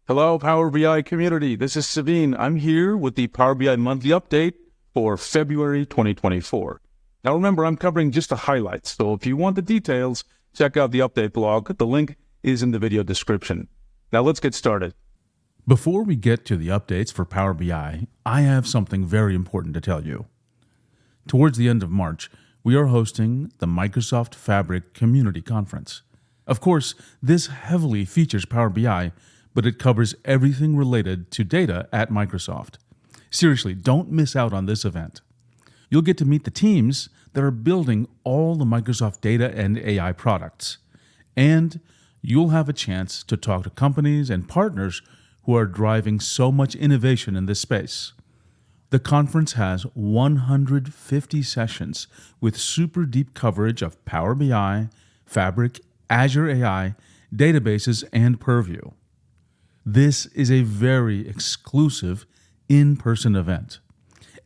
Hello, Power BI community. This is Savine. I'm here with the Power BI monthly update for February 2024. Now remember, I'm covering just the highlights, so if you want the details, check out the update blog. The link is in the video description. Now let's get started. Before we get to the updates for Power BI, I have something very important to tell you. Towards the end of March, we are hosting the Microsoft Fabric Community Conference. Of course, this heavily features Power BI, but it covers everything related to data at Microsoft. Seriously, don't miss out on this event. You'll get to meet the teams that are building all the Microsoft data and AI products. And you'll have a chance to talk to companies and partners who are driving so much innovation in this space. The conference has 150 sessions with super deep coverage of Power BI, Fabric, Azure AI, databases, and Purview. This is a very exclusive in-person event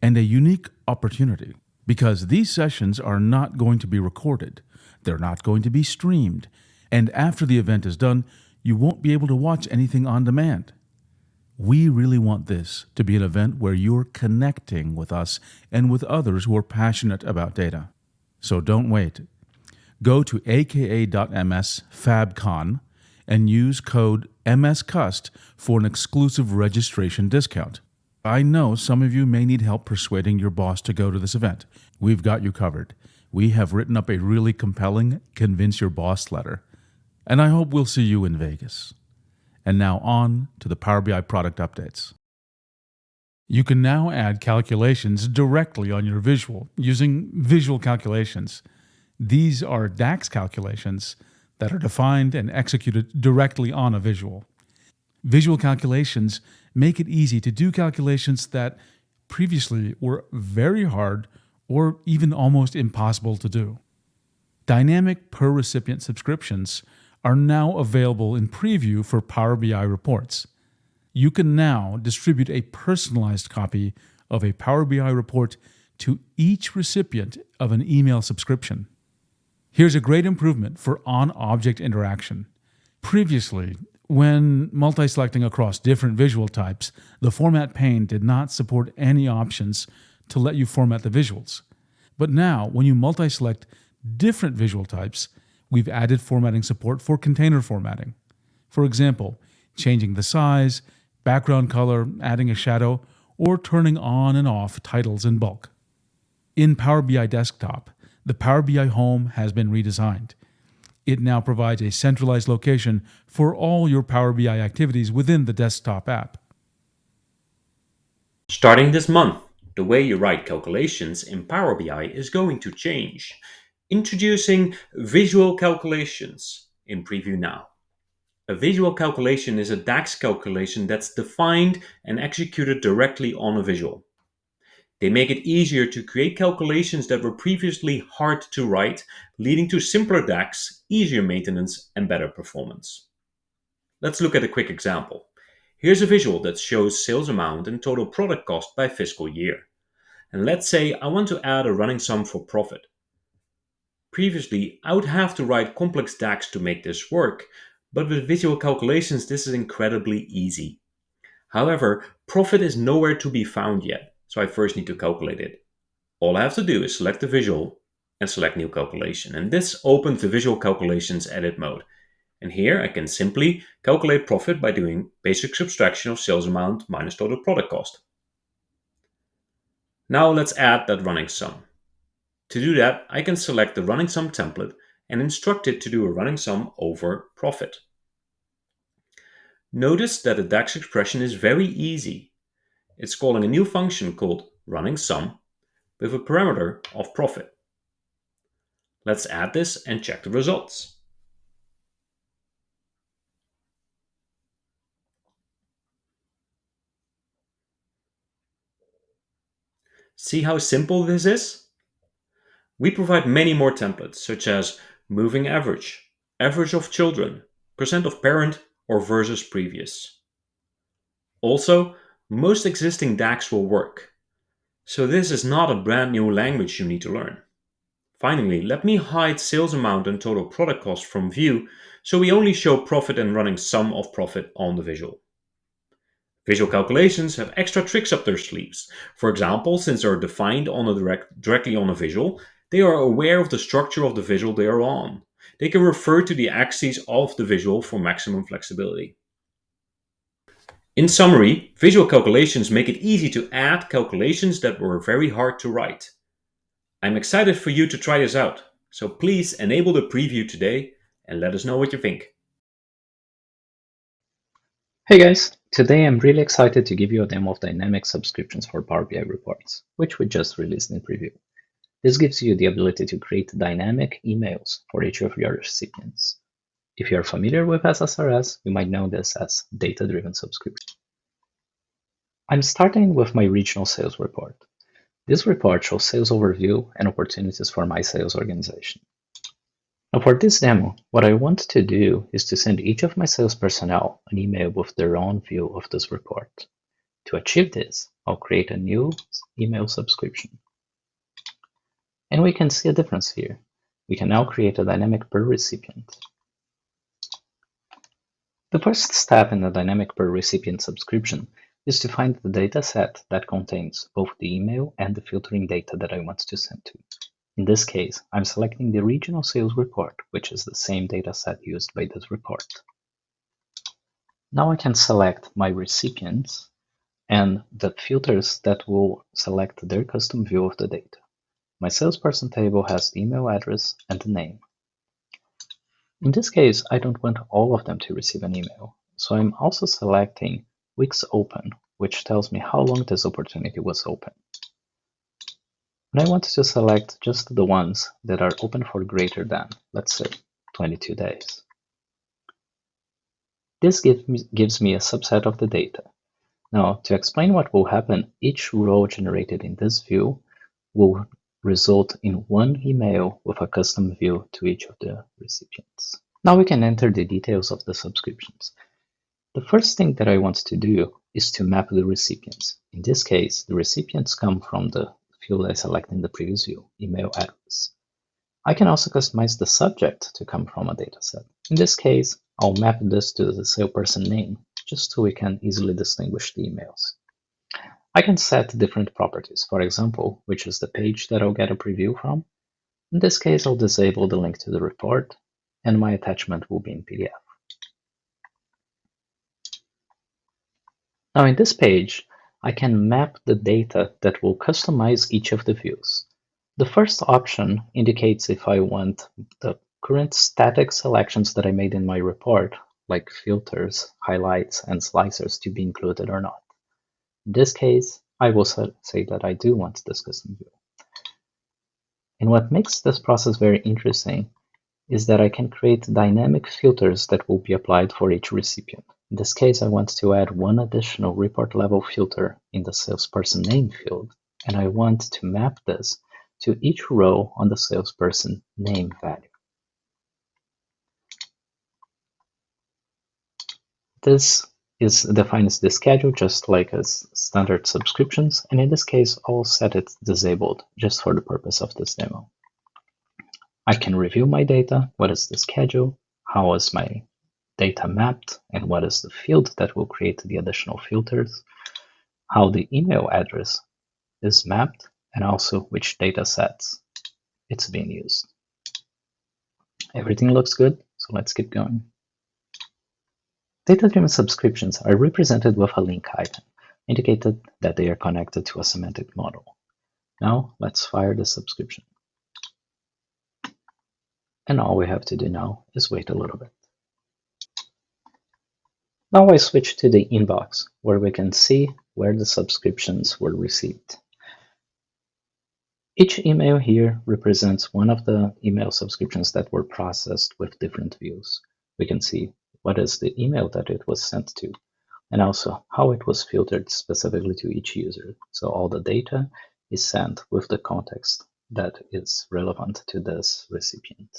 and a unique opportunity because these sessions are not going to be recorded, they're not going to be streamed, and after the event is done, you won't be able to watch anything on demand. We really want this to be an event where you're connecting with us and with others who are passionate about data. So don't wait. Go to aka.ms/fabcon and use code MSCUST for an exclusive registration discount. I know some of you may need help persuading your boss to go to this event. We've got you covered. We have written up a really compelling Convince Your Boss letter. And I hope we'll see you in Vegas. And now on to the Power BI product updates. You can now add calculations directly on your visual using visual calculations. These are DAX calculations that are defined and executed directly on a visual. Visual calculations make it easy to do calculations that previously were very hard or even almost impossible to do. Dynamic per recipient subscriptions are now available in preview for Power BI reports. You can now distribute a personalized copy of a Power BI report to each recipient of an email subscription. Here's a great improvement for on-object interaction. Previously, when multi-selecting across different visual types, the format pane did not support any options to let you format the visuals. But now, when you multi-select different visual types, we've added formatting support for container formatting. For example, changing the size, background color, adding a shadow, or turning on and off titles in bulk. In Power BI Desktop, the Power BI Home has been redesigned. It now provides a centralized location for all your Power BI activities within the desktop app. Starting this month, the way you write calculations in Power BI is going to change. Introducing visual calculations in preview now. A visual calculation is a DAX calculation that's defined and executed directly on a visual. They make it easier to create calculations that were previously hard to write, leading to simpler DAX, easier maintenance, and better performance. Let's look at a quick example. Here's a visual that shows sales amount and total product cost by fiscal year. And let's say I want to add a running sum for profit. Previously, I would have to write complex DAX to make this work, but with visual calculations, this is incredibly easy. However, profit is nowhere to be found yet, so I first need to calculate it. All I have to do is select the visual and select New Calculation, and this opens the Visual Calculations edit mode. And here I can simply calculate profit by doing basic subtraction of sales amount minus total product cost. Now let's add that running sum. To do that, I can select the running sum template and instruct it to do a running sum over profit. Notice that the DAX expression is very easy. It's calling a new function called running sum with a parameter of profit. Let's add this and check the results. See how simple this is? We provide many more templates, such as moving average, average of children, percent of parent, or versus previous. Also, most existing DAX will work, so this is not a brand new language you need to learn. Finally, let me hide sales amount and total product cost from view, so we only show profit and running sum of profit on the visual. Visual calculations have extra tricks up their sleeves. For example, since they are defined directly on a visual, they are aware of the structure of the visual they are on. They can refer to the axes of the visual for maximum flexibility. In summary, visual calculations make it easy to add calculations that were very hard to write. I'm excited for you to try this out, so please enable the preview today and let us know what you think. Hey guys, today I'm really excited to give you a demo of dynamic subscriptions for Power BI reports, which we just released in preview. This gives you the ability to create dynamic emails for each of your recipients. If you're familiar with SSRS, you might know this as data-driven subscription. I'm starting with my regional sales report. This report shows sales overview and opportunities for my sales organization. Now for this demo, what I want to do is to send each of my sales personnel an email with their own view of this report. To achieve this, I'll create a new email subscription. And we can see a difference here. We can now create a dynamic per recipient. The first step in the dynamic per recipient subscription is to find the data set that contains both the email and the filtering data that I want to send to. In this case, I'm selecting the regional sales report, which is the same data set used by this report. Now I can select my recipients and the filters that will select their custom view of the data. My salesperson table has the email address and the name. In this case, I don't want all of them to receive an email, so I'm also selecting weeks open, which tells me how long this opportunity was open. And I want to select just the ones that are open for greater than, let's say, 22 days. This gives me a subset of the data. Now, to explain what will happen, each row generated in this view will result in one email with a custom view to each of the recipients. Now we can enter the details of the subscriptions. The first thing that I want to do is to map the recipients. In this case, the recipients come from the field I selected in the previous view, email address. I can also customize the subject to come from a dataset. In this case, I'll map this to the salesperson name, just so we can easily distinguish the emails. I can set different properties, for example, which is the page that I'll get a preview from. In this case, I'll disable the link to the report, and my attachment will be in PDF. Now in this page, I can map the data that will customize each of the views. The first option indicates if I want the current static selections that I made in my report, like filters, highlights, and slicers, to be included or not. In this case, I will say that I do want this custom view. And what makes this process very interesting is that I can create dynamic filters that will be applied for each recipient. In this case, I want to add one additional report level filter in the salesperson name field, and I want to map this to each row on the salesperson name value. This defines the schedule just like as standard subscriptions, and in this case, I'll set it disabled just for the purpose of this demo. I can review my data, what is the schedule, how is my data mapped, and what is the field that will create the additional filters, how the email address is mapped, and also which data sets it's being used. Everything looks good, so let's keep going. Data-driven subscriptions are represented with a link icon, indicated that they are connected to a semantic model. Now, let's fire the subscription. And all we have to do now is wait a little bit. Now I switch to the inbox, where we can see where the subscriptions were received. Each email here represents one of the email subscriptions that were processed with different views. We can see what is the email that it was sent to, and also how it was filtered specifically to each user. So all the data is sent with the context that is relevant to this recipient.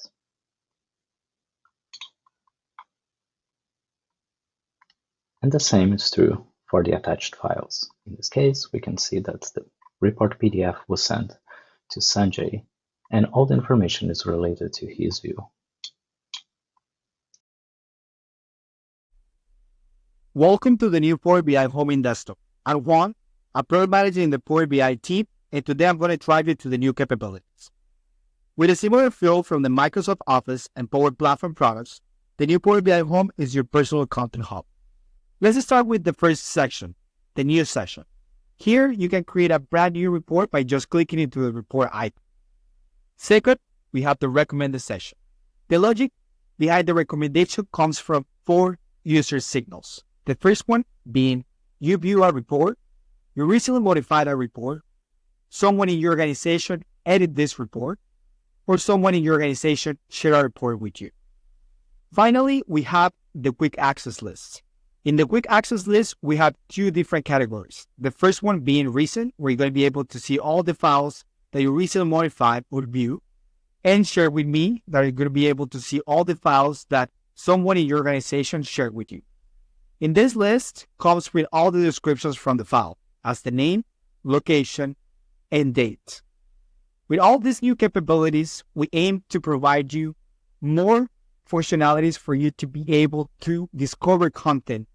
And the same is true for the attached files. In this case, we can see that the report PDF was sent to Sanjay, and all the information is related to his view. Welcome to the new Power BI Home in Desktop. I'm Juan, a product manager in the Power BI team, and today I'm going to drive you to the new capabilities. With a similar feel from the Microsoft Office and Power Platform products, the new Power BI Home is your personal content hub. Let's start with the first section, the News section. Here, you can create a brand new report by just clicking into the report icon. Second, we have the recommended section. The logic behind the recommendation comes from 4 user signals. The first one being you view a report, you recently modified a report, someone in your organization edit this report, or someone in your organization share a report with you. Finally, we have the quick access list. In the quick access list, we have 2 different categories. The first one being recent, where you're going to be able to see all the files that you recently modified or view, and share with me, that you're going to be able to see all the files that someone in your organization shared with you. In this list comes with all the descriptions from the file, as the name, location, and date. With all these new capabilities, we aim to provide you more functionalities for you to be able to discover content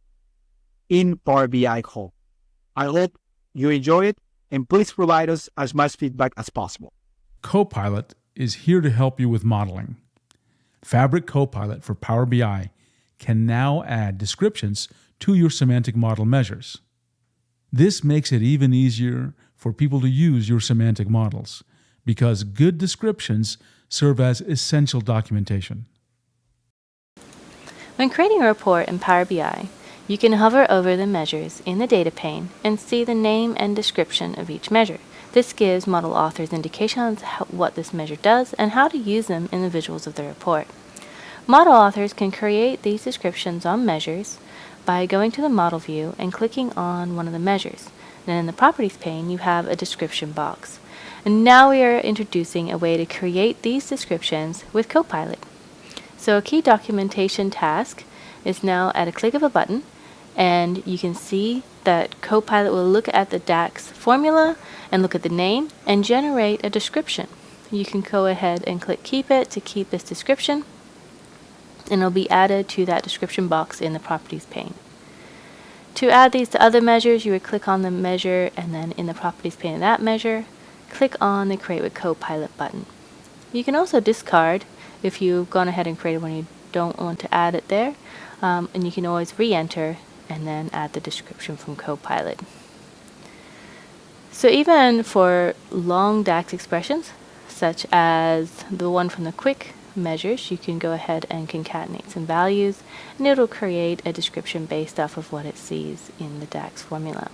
in Power BI Home. I hope you enjoy it, and please provide us as much feedback as possible. Copilot is here to help you with modeling. Fabric Copilot for Power BI can now add descriptions to your semantic model measures. This makes it even easier for people to use your semantic models because good descriptions serve as essential documentation. When creating a report in Power BI, you can hover over the measures in the data pane and see the name and description of each measure. This gives model authors indications on what this measure does and how to use them in the visuals of the report. Model authors can create these descriptions on measures by going to the model view and clicking on one of the measures. Then in the properties pane, you have a description box. And now we are introducing a way to create these descriptions with Copilot. So a key documentation task is now at a click of a button, and you can see that Copilot will look at the DAX formula and look at the name and generate a description. You can go ahead and click Keep It to keep this description, and it'll be added to that description box in the Properties pane. To add these to other measures, you would click on the measure, and then in the Properties pane of that measure, click on the Create with Copilot button. You can also discard if you've gone ahead and created one you don't want to add it there, and you can always re-enter and then add the description from Copilot. So even for long DAX expressions, such as the one from the quick measures, you can go ahead and concatenate some values, and it'll create a description based off of what it sees in the DAX formula.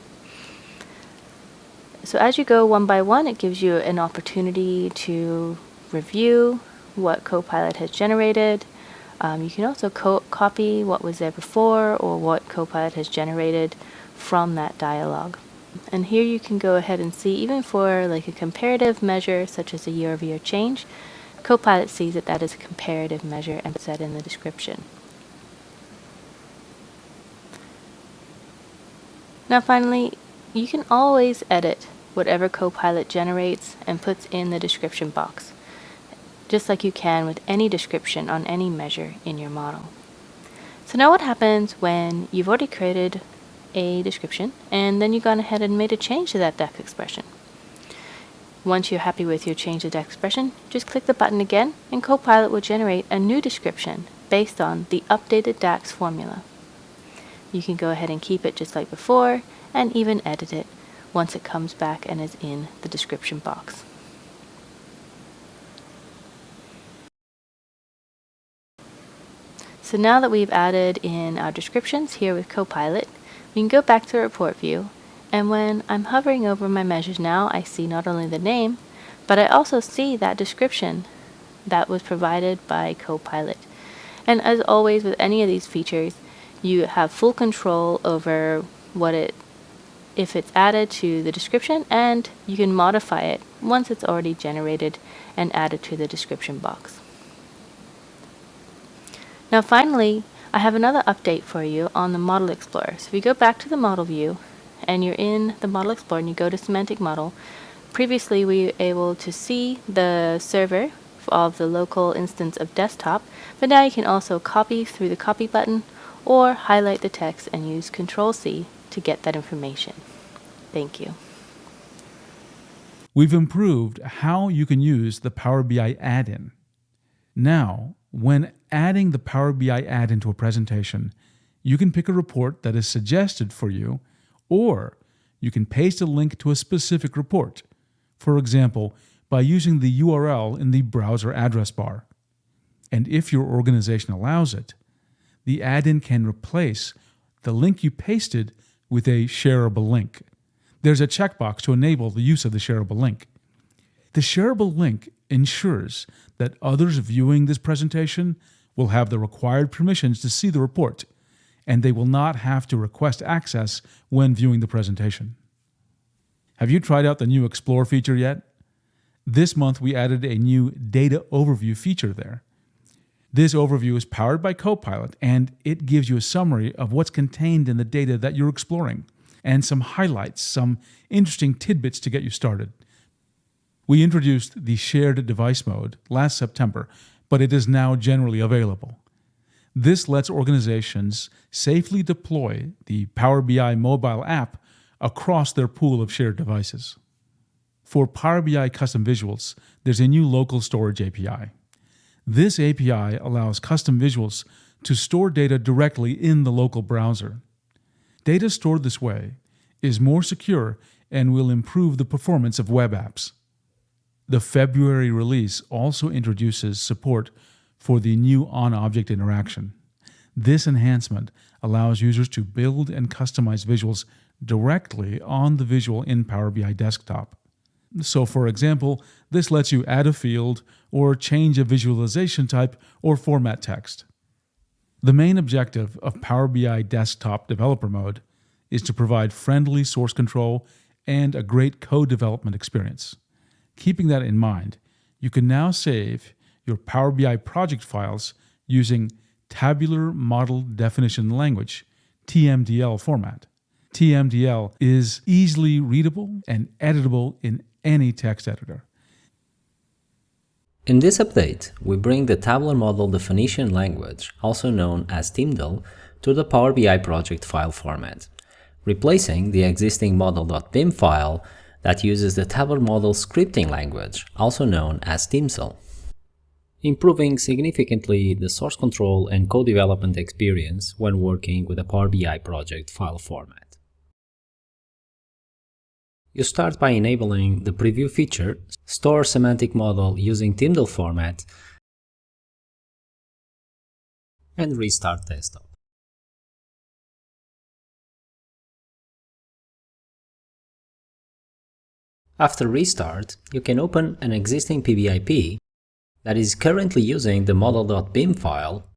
So as you go one by one, it gives you an opportunity to review what Copilot has generated. You can also copy what was there before or what Copilot has generated from that dialogue. And here you can go ahead and see, even for like a comparative measure such as a year-over-year change, Copilot sees that that is a comparative measure and set in the description. Now finally, you can always edit whatever Copilot generates and puts in the description box, just like you can with any description on any measure in your model. So now what happens when you've already created a description and then you've gone ahead and made a change to that DAX expression? Once you're happy with your change to DAX expression, just click the button again and Copilot will generate a new description based on the updated DAX formula. You can go ahead and keep it just like before and even edit it once it comes back and is in the description box. So now that we've added in our descriptions here with Copilot, we can go back to the report view, and when I'm hovering over my measures now, I see not only the name, but I also see that description that was provided by Copilot. And as always with any of these features, you have full control over if it's added to the description, and you can modify it once it's already generated and added to the description box. Now finally, I have another update for you on the Model Explorer. So if you go back to the model view and you're in the Model Explorer and you go to Semantic Model, previously we were able to see the server of the local instance of desktop, but now you can also copy through the copy button or highlight the text and use Control-C to get that information. Thank you. We've improved how you can use the Power BI add-in. Now, when adding the Power BI add-in to a presentation, you can pick a report that is suggested for you, or you can paste a link to a specific report, for example, by using the URL in the browser address bar. And if your organization allows it, the add-in can replace the link you pasted with a shareable link. There's a checkbox to enable the use of the shareable link. The shareable link ensures that others viewing this presentation will have the required permissions to see the report, and they will not have to request access when viewing the presentation. Have you tried out the new Explore feature yet? This month we added a new data overview feature there. This overview is powered by Copilot, and it gives you a summary of what's contained in the data that you're exploring, and some highlights, some interesting tidbits to get you started. We introduced the shared device mode last September, but it is now generally available. This lets organizations safely deploy the Power BI mobile app across their pool of shared devices. For Power BI custom visuals, there's a new local storage API. This API allows custom visuals to store data directly in the local browser. Data stored this way is more secure and will improve the performance of web apps. The February release also introduces support for the new on-object interaction. This enhancement allows users to build and customize visuals directly on the visual in Power BI desktop. So, for example, this lets you add a field or change a visualization type or format text. The main objective of Power BI Desktop Developer Mode is to provide friendly source control and a great code development experience. Keeping that in mind, you can now save your Power BI project files using Tabular Model Definition Language, TMDL format. TMDL is easily readable and editable in any text editor. In this update, we bring the Tabular Model Definition Language, also known as TMDL, to the Power BI project file format, replacing the existing model.bim file that uses the Tabular Model Scripting Language, also known as TMSL, improving significantly the source control and code development experience when working with a Power BI project file format. You start by enabling the Preview feature, store semantic model using TMDL format, and restart desktop. After restart, you can open an existing PBIP that is currently using the model.bim file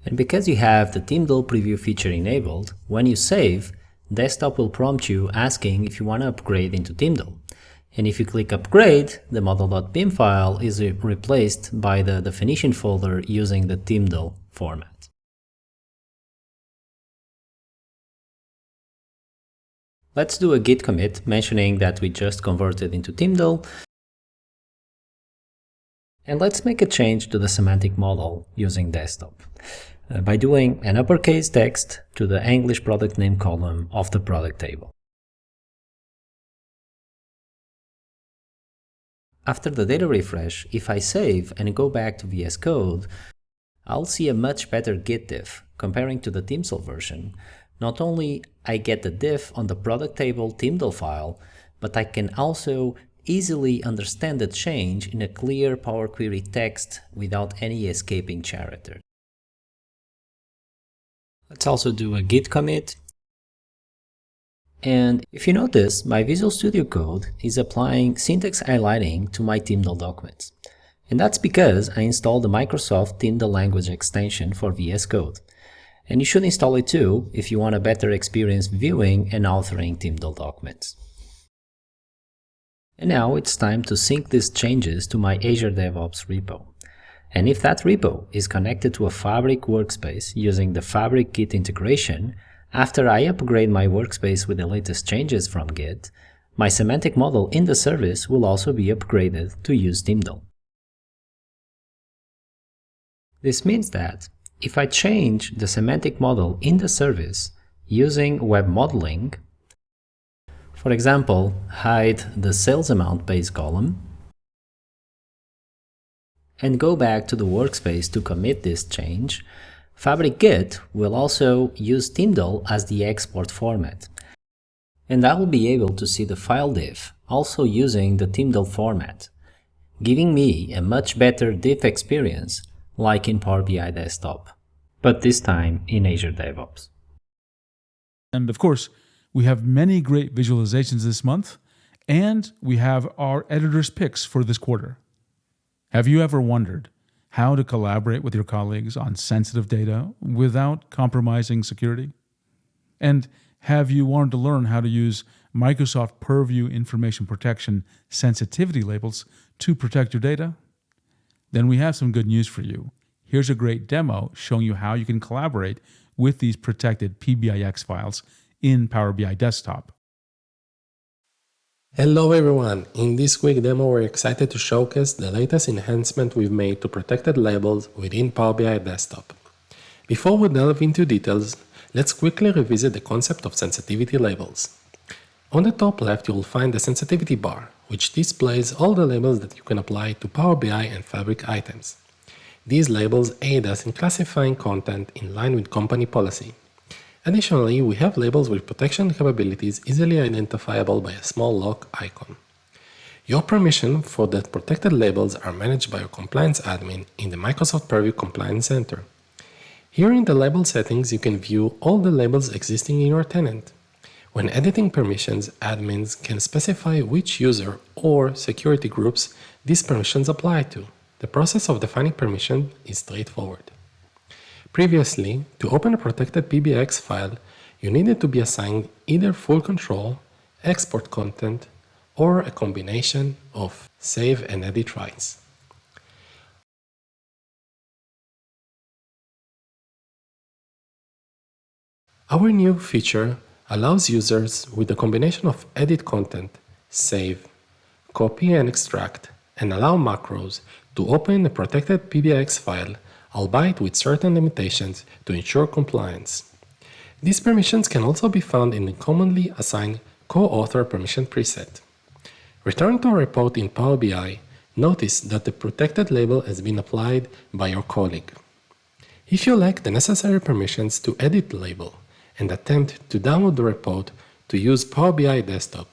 and because you have the TMDL preview feature enabled, when you save, desktop will prompt you asking if you want to upgrade into TMDL. And if you click upgrade, the model.bim file is replaced by the definition folder using the TMDL format. Let's do a git commit mentioning that we just converted into TMDL. And let's make a change to the semantic model using desktop by doing an uppercase text to the English product name column of the product table. After the data refresh, if I save and go back to VS Code, I'll see a much better git diff comparing to the TMSL version. Not only I get the diff on the product table TMDL file, but I can also easily understand the change in a clear Power Query text without any escaping character. Let's also do a git commit. And if you notice, my Visual Studio Code is applying syntax highlighting to my TMDL documents. And that's because I installed the Microsoft TMDL language extension for VS Code. And you should install it too if you want a better experience viewing and authoring TMDL documents. And now it's time to sync these changes to my Azure DevOps repo. And if that repo is connected to a Fabric workspace using the Fabric Git integration, after I upgrade my workspace with the latest changes from Git, my semantic model in the service will also be upgraded to use TMDL. This means that if I change the semantic model in the service using web modeling, for example, hide the sales amount base column, and go back to the workspace to commit this change, Fabric Git will also use Tyndall as the export format. And I will be able to see the file diff also using the Tyndall format, giving me a much better diff experience like in Power BI Desktop, but this time in Azure DevOps. And of course, we have many great visualizations this month, and we have our editor's picks for this quarter. Have you ever wondered how to collaborate with your colleagues on sensitive data without compromising security? And have you wanted to learn how to use Microsoft Purview information protection sensitivity labels to protect your data? Then we have some good news for you. Here's a great demo showing you how you can collaborate with these protected PBIX files in Power BI Desktop. Hello everyone! In this quick demo we're excited to showcase the latest enhancement we've made to protected labels within Power BI Desktop. Before we delve into details, let's quickly revisit the concept of sensitivity labels. On the top left you will find the sensitivity bar, which displays all the labels that you can apply to Power BI and Fabric items. These labels aid us in classifying content in line with company policy. Additionally, we have labels with protection capabilities easily identifiable by a small lock icon. Your permissions for the protected labels are managed by your compliance admin in the Microsoft Purview Compliance Center. Here in the label settings, you can view all the labels existing in your tenant. When editing permissions, admins can specify which user or security groups these permissions apply to. The process of defining permission is straightforward. Previously, to open a protected PBIX file, you needed to be assigned either full control, export content, or a combination of save and edit rights. Our new feature allows users with a combination of edit content, save, copy and extract, and allow macros to open a protected PBIX file, albeit with certain limitations to ensure compliance. These permissions can also be found in the commonly assigned co-author permission preset. Return to a report in Power BI, notice that the protected label has been applied by your colleague. If you lack the necessary permissions to edit the label and attempt to download the report to use Power BI Desktop,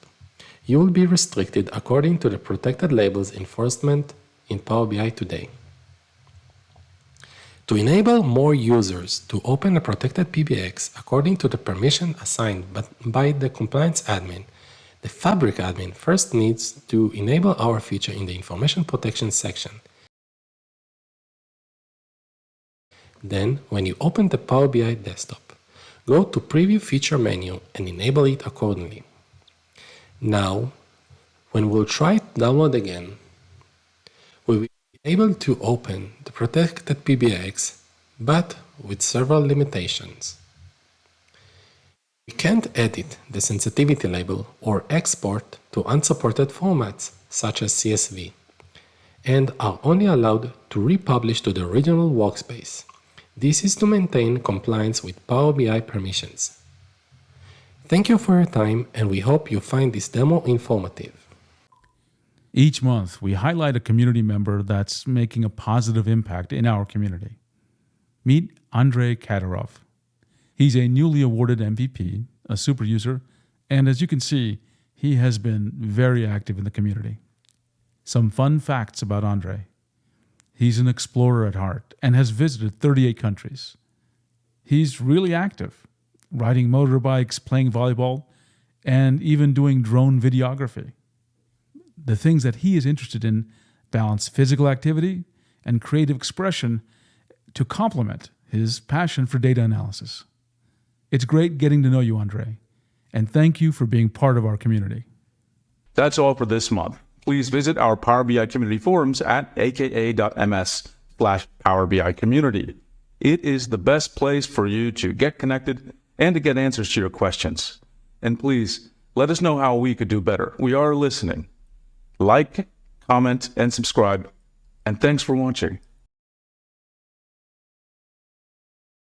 you will be restricted according to the protected labels enforcement in Power BI today. To enable more users to open a protected PBIX according to the permission assigned by the compliance admin, the Fabric admin first needs to enable our feature in the information protection section. Then, when you open the Power BI Desktop, go to Preview Feature menu and enable it accordingly. Now, when we'll try to download again, we will able to open the protected PBIX, but with several limitations. We can't edit the sensitivity label or export to unsupported formats such as CSV, and are only allowed to republish to the original workspace. This is to maintain compliance with Power BI permissions. Thank you for your time, and we hope you find this demo informative. Each month, we highlight a community member that's making a positive impact in our community. Meet Andrei Kadyrov. He's a newly awarded MVP, a super user, and as you can see, he has been very active in the community. Some fun facts about Andrei. He's an explorer at heart and has visited 38 countries. He's really active, riding motorbikes, playing volleyball, and even doing drone videography. The things that he is interested in balance physical activity and creative expression to complement his passion for data analysis. It's great getting to know you, Andrei, and thank you for being part of our community. That's all for this month. Please visit our Power BI community forums at aka.ms/Power BI community. It is the best place for you to get connected and to get answers to your questions. And please, let us know how we could do better. We are listening. Like, comment, and subscribe. And thanks for watching.